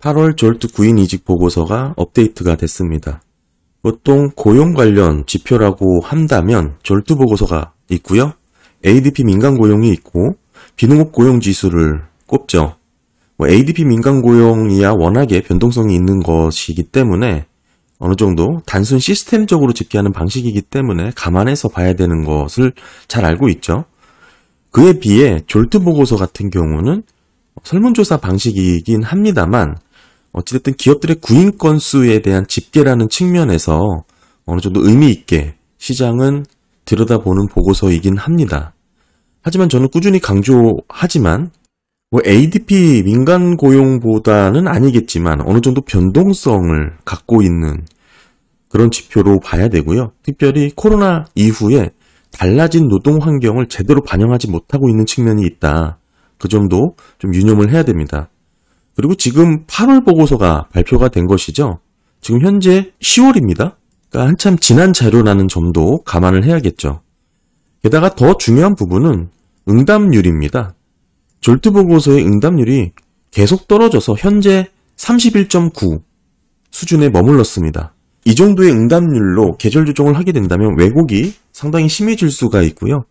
8월 졸트 구인 이직 보고서가 업데이트가 됐습니다. 보통 고용 관련 지표라고 한다면 졸트 보고서가 있고요. ADP 민간 고용이 있고 비농업 고용 지수를 꼽죠. ADP 민간 고용이야 워낙에 변동성이 있는 것이기 때문에 어느 정도 단순 시스템적으로 집계하는 방식이기 때문에 감안해서 봐야 되는 것을 잘 알고 있죠. 그에 비해 졸트 보고서 같은 경우는 설문조사 방식이긴 합니다만 어찌됐든 기업들의 구인 건수에 대한 집계라는 측면에서 어느 정도 의미 있게 시장은 들여다보는 보고서이긴 합니다. 하지만 저는 꾸준히 강조하지만 ADP 민간 고용보다는 아니겠지만 어느 정도 변동성을 갖고 있는 그런 지표로 봐야 되고요. 특별히 코로나 이후에 달라진 노동 환경을 제대로 반영하지 못하고 있는 측면이 있다. 그 점도 좀 유념을 해야 됩니다. 그리고 지금 8월 보고서가 발표가 된 것이죠. 지금 현재 10월입니다. 그러니까 한참 지난 자료라는 점도 감안을 해야겠죠. 게다가 더 중요한 부분은 응답률입니다. 졸트 보고서의 응답률이 계속 떨어져서 현재 31.9 수준에 머물렀습니다. 이 정도의 응답률로 계절 조정을 하게 된다면 왜곡이 상당히 심해질 수가 있고요.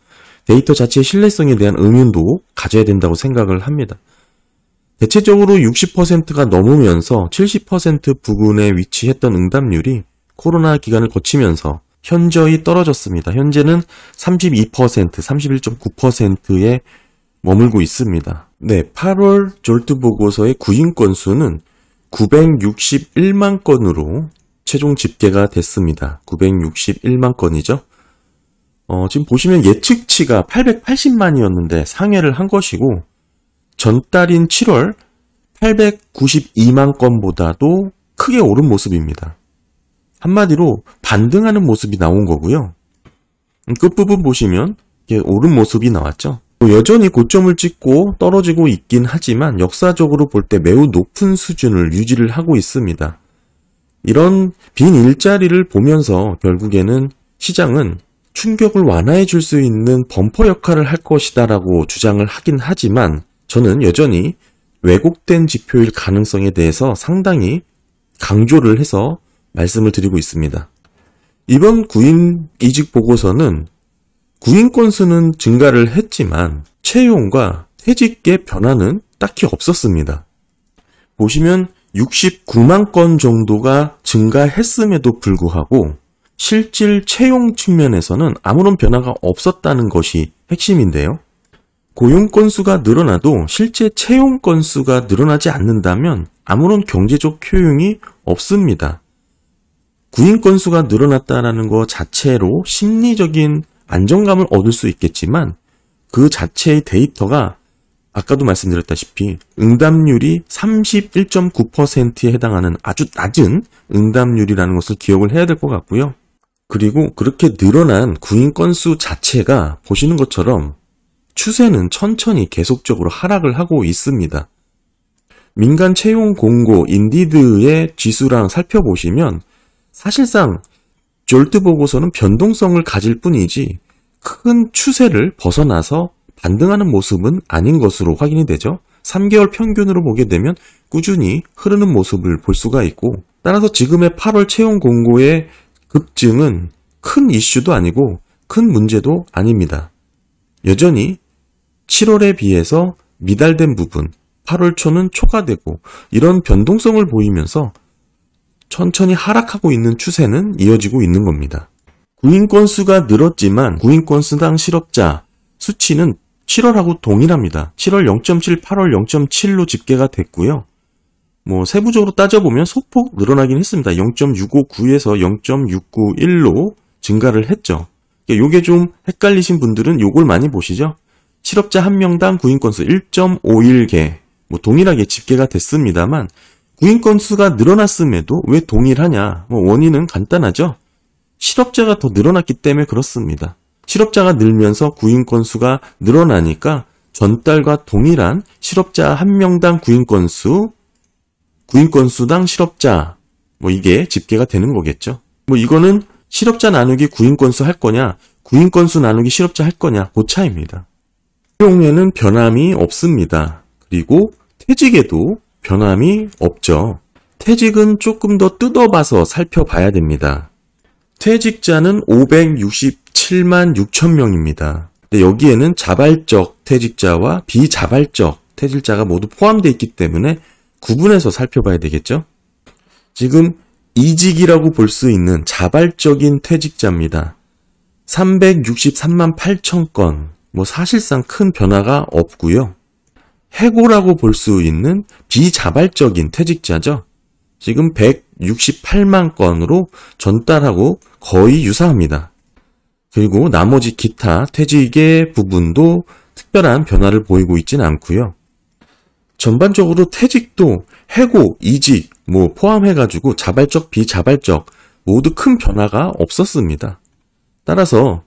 데이터 자체의 신뢰성에 대한 의문도 가져야 된다고 생각을 합니다. 대체적으로 60%가 넘으면서 70% 부근에 위치했던 응답률이 코로나 기간을 거치면서 현저히 떨어졌습니다. 현재는 32%, 31.9%에 머물고 있습니다. 네, 8월 졸트 보고서의 구인 건수는 961만 건으로 최종 집계가 됐습니다. 961만 건이죠. 지금 보시면 예측치가 880만이었는데 상회를 한 것이고 전달인 7월 892만 건보다도 크게 오른 모습입니다. 한마디로 반등하는 모습이 나온 거고요. 끝부분 보시면 이게 오른 모습이 나왔죠. 여전히 고점을 찍고 떨어지고 있긴 하지만 역사적으로 볼 때 매우 높은 수준을 유지를 하고 있습니다. 이런 빈 일자리를 보면서 결국에는 시장은 충격을 완화해 줄 수 있는 범퍼 역할을 할 것이다라고 주장을 하긴 하지만 저는 여전히 왜곡된 지표일 가능성에 대해서 상당히 강조를 해서 말씀을 드리고 있습니다. 이번 구인 이직 보고서는 구인 건수는 증가를 했지만 채용과 퇴직의 변화는 딱히 없었습니다. 보시면 69만 건 정도가 증가했음에도 불구하고 실질 채용 측면에서는 아무런 변화가 없었다는 것이 핵심인데요. 고용 건수가 늘어나도 실제 채용 건수가 늘어나지 않는다면 아무런 경제적 효용이 없습니다. 구인 건수가 늘어났다는 것 자체로 심리적인 안정감을 얻을 수 있겠지만 그 자체의 데이터가 아까도 말씀드렸다시피 응답률이 31.9%에 해당하는 아주 낮은 응답률이라는 것을 기억을 해야 될 것 같고요. 그리고 그렇게 늘어난 구인 건수 자체가 보시는 것처럼 추세는 천천히 계속적으로 하락을 하고 있습니다. 민간 채용 공고 인디드의 지수랑 살펴보시면 사실상 졸트 보고서는 변동성을 가질 뿐이지 큰 추세를 벗어나서 반등하는 모습은 아닌 것으로 확인이 되죠. 3개월 평균으로 보게 되면 꾸준히 흐르는 모습을 볼 수가 있고 따라서 지금의 8월 채용 공고의 급증은 큰 이슈도 아니고 큰 문제도 아닙니다. 여전히 7월에 비해서 미달된 부분, 8월 초는 초과되고 이런 변동성을 보이면서 천천히 하락하고 있는 추세는 이어지고 있는 겁니다. 구인 건수가 늘었지만 구인 건수당 실업자 수치는 7월하고 동일합니다. 7월 0.7, 8월 0.7로 집계가 됐고요. 세부적으로 따져보면 소폭 늘어나긴 했습니다. 0.659에서 0.691로 증가를 했죠. 요게 좀 헷갈리신 분들은 요걸 많이 보시죠. 실업자 1명당 구인 건수 1.51개 동일하게 집계가 됐습니다만 구인 건수가 늘어났음에도 왜 동일하냐? 원인은 간단하죠. 실업자가 더 늘어났기 때문에 그렇습니다. 실업자가 늘면서 구인 건수가 늘어나니까 전달과 동일한 실업자 1명당 구인 건수당 실업자 이게 집계가 되는 거겠죠. 이거는 실업자 나누기 구인 건수 할 거냐, 구인 건수 나누기 실업자 할 거냐 그 차이입니다. 채용에는 변함이 없습니다. 그리고 퇴직에도 변함이 없죠. 퇴직은 조금 더 뜯어봐서 살펴봐야 됩니다. 퇴직자는 567만 6천 명입니다. 근데 여기에는 자발적 퇴직자와 비자발적 퇴직자가 모두 포함되어 있기 때문에 구분해서 살펴봐야 되겠죠. 지금 이직이라고 볼 수 있는 자발적인 퇴직자입니다. 363만 8천 건, 사실상 큰 변화가 없고요. 해고라고 볼 수 있는 비자발적인 퇴직자죠. 지금 168만 건으로 전달하고 거의 유사합니다. 그리고 나머지 기타 퇴직의 부분도 특별한 변화를 보이고 있지는 않고요. 전반적으로 퇴직도 해고, 이직 포함해가지고 자발적, 비자발적 모두 큰 변화가 없었습니다. 따라서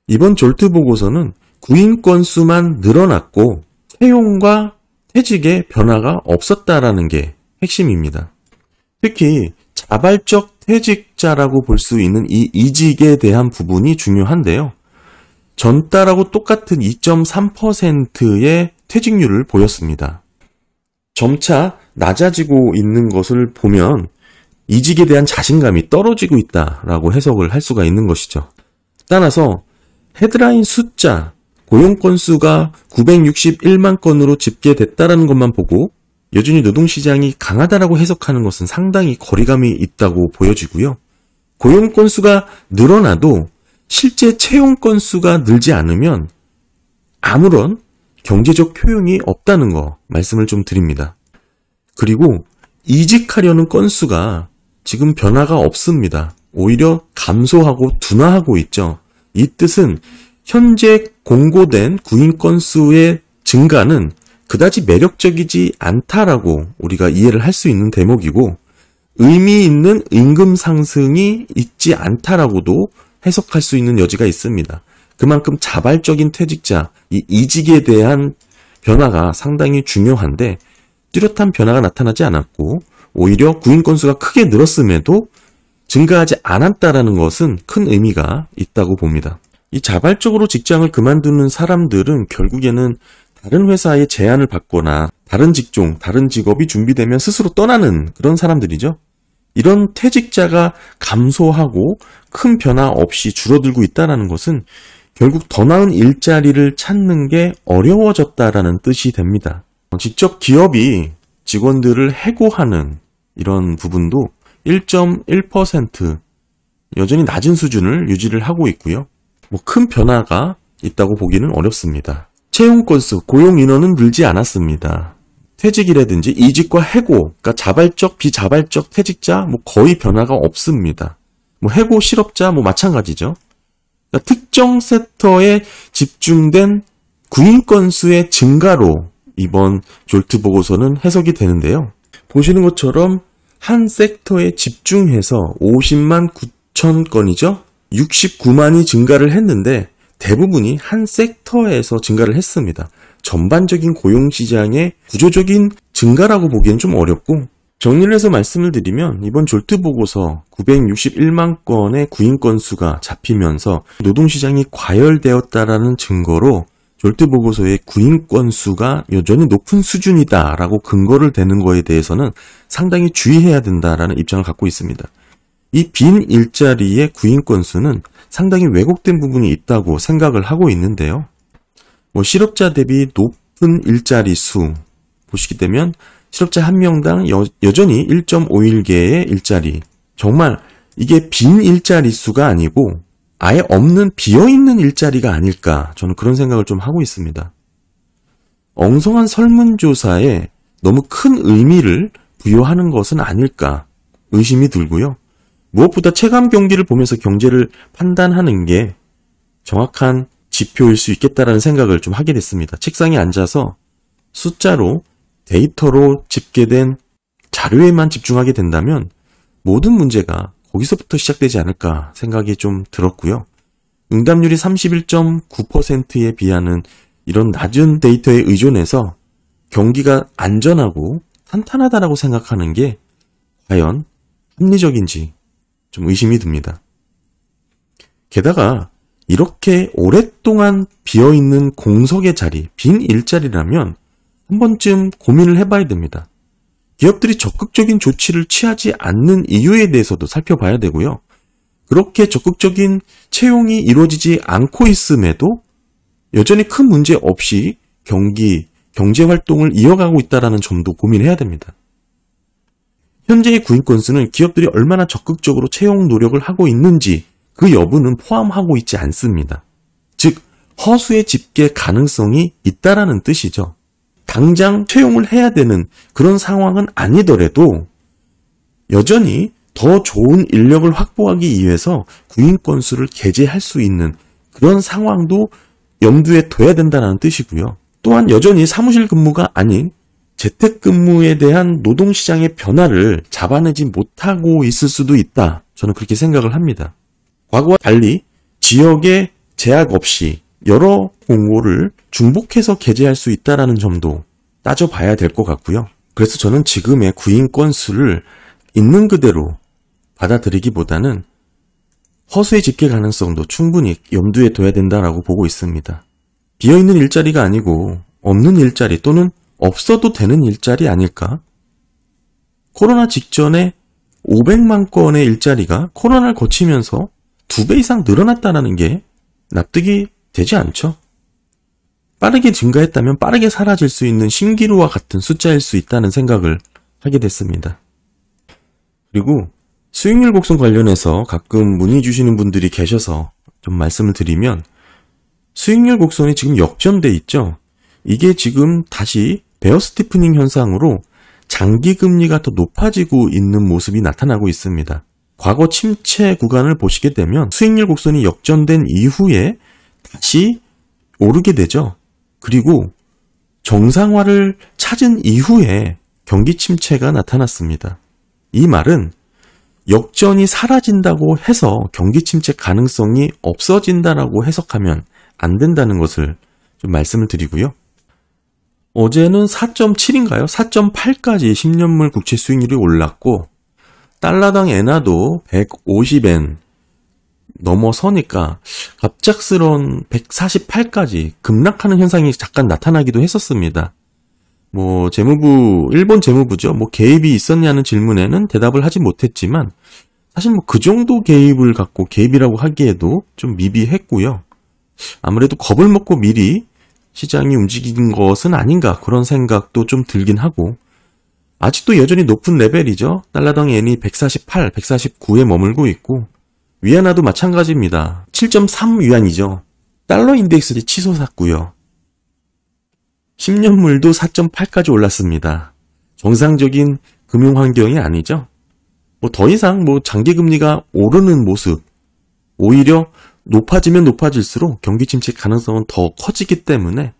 이번 졸트 보고서는 구인 건수만 늘어났고 채용과 퇴직의 변화가 없었다라는 게 핵심입니다. 특히 자발적 퇴직자라고 볼 수 있는 이 이직에 대한 부분이 중요한데요. 전달하고 똑같은 2.3%의 퇴직률을 보였습니다. 점차 낮아지고 있는 것을 보면 이직에 대한 자신감이 떨어지고 있다라고 해석을 할 수가 있는 것이죠. 따라서 헤드라인 숫자, 고용 건수가 961만 건으로 집계됐다는 것만 보고 여전히 노동시장이 강하다라고 해석하는 것은 상당히 거리감이 있다고 보여지고요. 고용 건수가 늘어나도 실제 채용 건수가 늘지 않으면 아무런 경제적 효용이 없다는 거 말씀을 좀 드립니다. 그리고 이직하려는 건수가 지금 변화가 없습니다. 오히려 감소하고 둔화하고 있죠. 이 뜻은 현재 공고된 구인 건수의 증가는 그다지 매력적이지 않다라고 우리가 이해를 할 수 있는 대목이고 의미 있는 임금 상승이 있지 않다라고도 해석할 수 있는 여지가 있습니다. 그만큼 자발적인 퇴직자, 이 이직에 대한 변화가 상당히 중요한데 뚜렷한 변화가 나타나지 않았고 오히려 구인 건수가 크게 늘었음에도 증가하지 않았다라는 것은 큰 의미가 있다고 봅니다. 이 자발적으로 직장을 그만두는 사람들은 결국에는 다른 회사에 제안을 받거나 다른 직종, 다른 직업이 준비되면 스스로 떠나는 그런 사람들이죠. 이런 퇴직자가 감소하고 큰 변화 없이 줄어들고 있다는 것은 결국 더 나은 일자리를 찾는 게 어려워졌다라는 뜻이 됩니다. 직접 기업이 직원들을 해고하는 이런 부분도 1.1% 여전히 낮은 수준을 유지를 하고 있고요. 큰 변화가 있다고 보기는 어렵습니다. 채용 건수, 고용 인원은 늘지 않았습니다. 퇴직이라든지 이직과 해고, 그러니까 자발적, 비자발적 퇴직자 거의 변화가 없습니다. 해고 실업자 마찬가지죠. 그러니까 특정 섹터에 집중된 구인 건수의 증가로 이번 졸트 보고서는 해석이 되는데요. 보시는 것처럼 한 섹터에 집중해서 50만 9천 건이죠. 69만이 증가를 했는데 대부분이 한 섹터에서 증가를 했습니다. 전반적인 고용시장의 구조적인 증가라고 보기엔 좀 어렵고 정리를 해서 말씀을 드리면 이번 졸트 보고서 961만 건의 구인 건수가 잡히면서 노동시장이 과열되었다라는 증거로 졸트 보고서의 구인 건수가 여전히 높은 수준이다라고 근거를 대는 거에 대해서는 상당히 주의해야 된다라는 입장을 갖고 있습니다. 이 빈 일자리의 구인 건수는 상당히 왜곡된 부분이 있다고 생각을 하고 있는데요. 실업자 대비 높은 일자리 수 보시게 되면 실업자 한 명당 여전히 1.51개의 일자리, 정말 이게 빈 일자리 수가 아니고 아예 없는 비어있는 일자리가 아닐까 저는 그런 생각을 좀 하고 있습니다. 엉성한 설문조사에 너무 큰 의미를 부여하는 것은 아닐까 의심이 들고요. 무엇보다 체감 경기를 보면서 경제를 판단하는 게 정확한 지표일 수 있겠다라는 생각을 좀 하게 됐습니다. 책상에 앉아서 숫자로 데이터로 집계된 자료에만 집중하게 된다면 모든 문제가 거기서부터 시작되지 않을까 생각이 좀 들었고요. 응답률이 31.9%에 비하는 이런 낮은 데이터에 의존해서 경기가 안전하고 탄탄하다라고 생각하는 게 과연 합리적인지 좀 의심이 듭니다. 게다가 이렇게 오랫동안 비어있는 공석의 자리, 빈 일자리라면 한 번쯤 고민을 해봐야 됩니다. 기업들이 적극적인 조치를 취하지 않는 이유에 대해서도 살펴봐야 되고요. 그렇게 적극적인 채용이 이루어지지 않고 있음에도 여전히 큰 문제 없이 경제 활동을 이어가고 있다는 점도 고민해야 됩니다. 현재의 구인 건수는 기업들이 얼마나 적극적으로 채용 노력을 하고 있는지 그 여부는 포함하고 있지 않습니다. 즉, 허수의 집계 가능성이 있다라는 뜻이죠. 당장 채용을 해야 되는 그런 상황은 아니더라도 여전히 더 좋은 인력을 확보하기 위해서 구인 건수를 개재할 수 있는 그런 상황도 염두에 둬야 된다는 뜻이고요. 또한 여전히 사무실 근무가 아닌 재택근무에 대한 노동시장의 변화를 잡아내지 못하고 있을 수도 있다. 저는 그렇게 생각을 합니다. 과거와 달리 지역에 제약 없이 여러 공고를 중복해서 게재할 수 있다는 점도 따져봐야 될 것 같고요. 그래서 저는 지금의 구인 건수를 있는 그대로 받아들이기보다는 허수의 집계 가능성도 충분히 염두에 둬야 된다고 보고 있습니다. 비어있는 일자리가 아니고 없는 일자리 또는 없어도 되는 일자리 아닐까? 코로나 직전에 500만 건의 일자리가 코로나를 거치면서 2배 이상 늘어났다는 게 납득이 되지 않죠? 빠르게 증가했다면 빠르게 사라질 수 있는 신기루와 같은 숫자일 수 있다는 생각을 하게 됐습니다. 그리고 수익률 곡선 관련해서 가끔 문의 주시는 분들이 계셔서 좀 말씀을 드리면 수익률 곡선이 지금 역전돼 있죠? 이게 지금 다시 베어 스티프닝 현상으로 장기금리가 더 높아지고 있는 모습이 나타나고 있습니다. 과거 침체 구간을 보시게 되면 수익률 곡선이 역전된 이후에 다시 오르게 되죠. 그리고 정상화를 찾은 이후에 경기 침체가 나타났습니다. 이 말은 역전이 사라진다고 해서 경기 침체 가능성이 없어진다라고 해석하면 안 된다는 것을 좀 말씀을 드리고요. 어제는 4.7인가요? 4.8까지 10년물 국채 수익률이 올랐고 달러당 엔화도 150엔 넘어서니까 갑작스러운 148까지 급락하는 현상이 잠깐 나타나기도 했었습니다. 일본 재무부죠. 개입이 있었냐는 질문에는 대답을 하지 못했지만 사실 그 정도 개입을 갖고 개입이라고 하기에도 좀 미비했고요. 아무래도 겁을 먹고 미리 시장이 움직인 것은 아닌가 그런 생각도 좀 들긴 하고 아직도 여전히 높은 레벨이죠. 달러당 엔이 148, 149에 머물고 있고 위안화도 마찬가지입니다. 7.3 위안이죠. 달러 인덱스를 치솟았고요. 10년물도 4.8까지 올랐습니다. 정상적인 금융 환경이 아니죠. 더 이상 장기금리가 오르는 모습, 오히려 높아지면 높아질수록 경기 침체 가능성은 더 커지기 때문에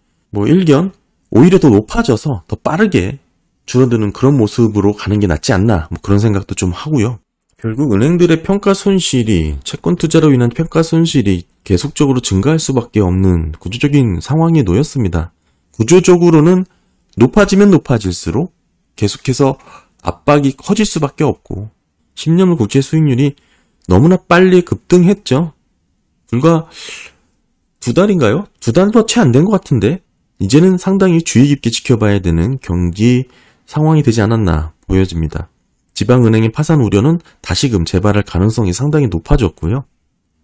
일견 오히려 더 높아져서 더 빠르게 줄어드는 그런 모습으로 가는 게 낫지 않나 그런 생각도 좀 하고요. 결국 은행들의 평가 손실이 채권 투자로 인한 평가 손실이 계속적으로 증가할 수밖에 없는 구조적인 상황에 놓였습니다. 구조적으로는 높아지면 높아질수록 계속해서 압박이 커질 수밖에 없고 10년물 국채 수익률이 너무나 빨리 급등했죠. 불과 2달인가요? 2달도 채 안 된 것 같은데 이제는 상당히 주의 깊게 지켜봐야 되는 경기 상황이 되지 않았나 보여집니다. 지방은행의 파산 우려는 다시금 재발할 가능성이 상당히 높아졌고요.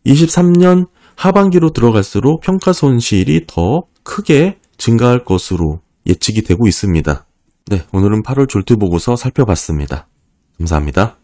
23년 하반기로 들어갈수록 평가 손실이 더 크게 증가할 것으로 예측이 되고 있습니다. 네, 오늘은 8월 졸투 보고서 살펴봤습니다. 감사합니다.